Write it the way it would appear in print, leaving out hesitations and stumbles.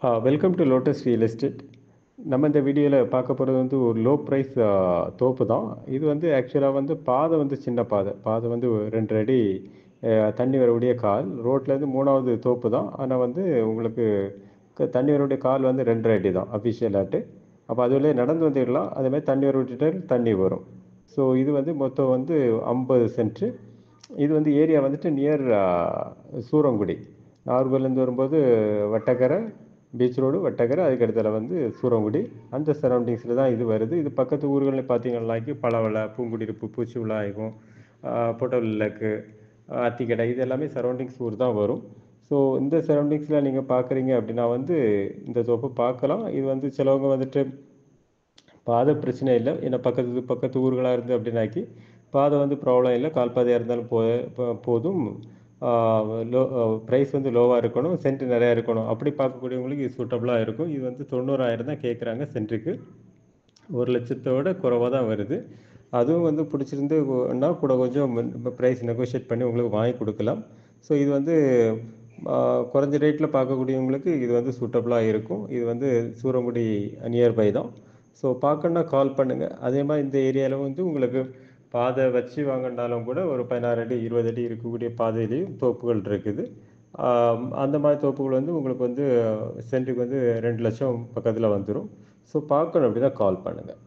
Welcome to lotus real estate. நம்ம இந்த வீடியோவில் பார்க்க போகிறது வந்து ஒரு லோ ப்ரைஸ் தோப்பு தான். இது வந்து ஆக்சுவலாக வந்து பாதை வந்து சின்ன பாதை. பாதை வந்து 2 அடி தண்ணி வரக்கூடிய கால். ரோட்லேருந்து 3வது தோப்பு தான். ஆனால் வந்து உங்களுக்கு தண்ணி வரக்கூடிய கால் வந்து 2.5 அடி தான் அஃபிஷியலாட்டு. அப்போ அதுவரையே நடந்து வந்துடலாம். அதேமாதிரி தண்ணி வர விட்டுட்டு தண்ணி வரும். ஸோ இது வந்து மொத்தம் வந்து 50 சென்ட்டு. இது வந்து ஏரியா வந்துட்டு நியர் சூரங்குடி. நாகர்கோவிலேருந்து வரும்போது வட்டக்கரை, பீச் ரோடு, வட்டக்கரை, அதுக்கு இடத்துல வந்து சூரங்குடி. அந்த சரௌண்டிங்ஸில் தான் இது வருது. இது பக்கத்து ஊர்கள்னு பார்த்தீங்கன்னாக்கி பழவளை, பூங்குடியிருப்பு, பூச்சி விளாயகம், பொட்டவிளக்கு, அத்திக்கடை, இது எல்லாமே சரௌண்டிங்ஸ் ஊர் தான் வரும். ஸோ இந்த சரௌண்டிங்ஸில் நீங்கள் பார்க்குறீங்க அப்படின்னா வந்து இந்த தோப்பு பார்க்கலாம். இது வந்து சிலவங்க வந்துட்டு பாதை பிரச்சனை இல்லை, ஏன்னா பக்கத்து ஊர்களாக இருந்து அப்படின்னாக்கி பாதை வந்து ப்ராப்ளம் இல்லை, கால் பாதையாக இருந்தாலும் போதும். லோ ப்ரைஸ் வந்து லோவாக இருக்கணும், சென்ட் நிறையா இருக்கணும், அப்படி பார்க்கக்கூடியவங்களுக்கு இது சூட்டபுளாக இருக்கும். இது வந்து 90,000 தான் கேட்குறாங்க சென்ட்டுக்கு. 1,00,000 குறைவாக தான் வருது. அதுவும் வந்து பிடிச்சிருந்துன்னா கூட கொஞ்சம் ப்ரைஸ் நெகோஷியேட் பண்ணி உங்களுக்கு வாங்கி கொடுக்கலாம். ஸோ இது வந்து குறைஞ்ச ரேட்டில் பார்க்கக்கூடியவங்களுக்கு இது வந்து சூட்டபுளாக இருக்கும். இது வந்து சூரங்குடி நியர்பை தான். ஸோ பார்க்கணுன்னா கால் பண்ணுங்கள். அதே மாதிரி இந்த ஏரியாவில் வந்து உங்களுக்கு பாதை வச்சு வாங்கினாலும் கூட ஒரு 16 அடி 20 அடி இருக்கக்கூடிய பாதையிலையும் தோப்புகள் இருக்குது. அந்த மாதிரி தோப்புகள் வந்து உங்களுக்கு வந்து சென்ட்டுக்கு வந்து 2 லட்சம் பக்கத்தில் வந்துடும். ஸோ பார்க்கணும் அப்படின்னா கால் பண்ணுங்கள்.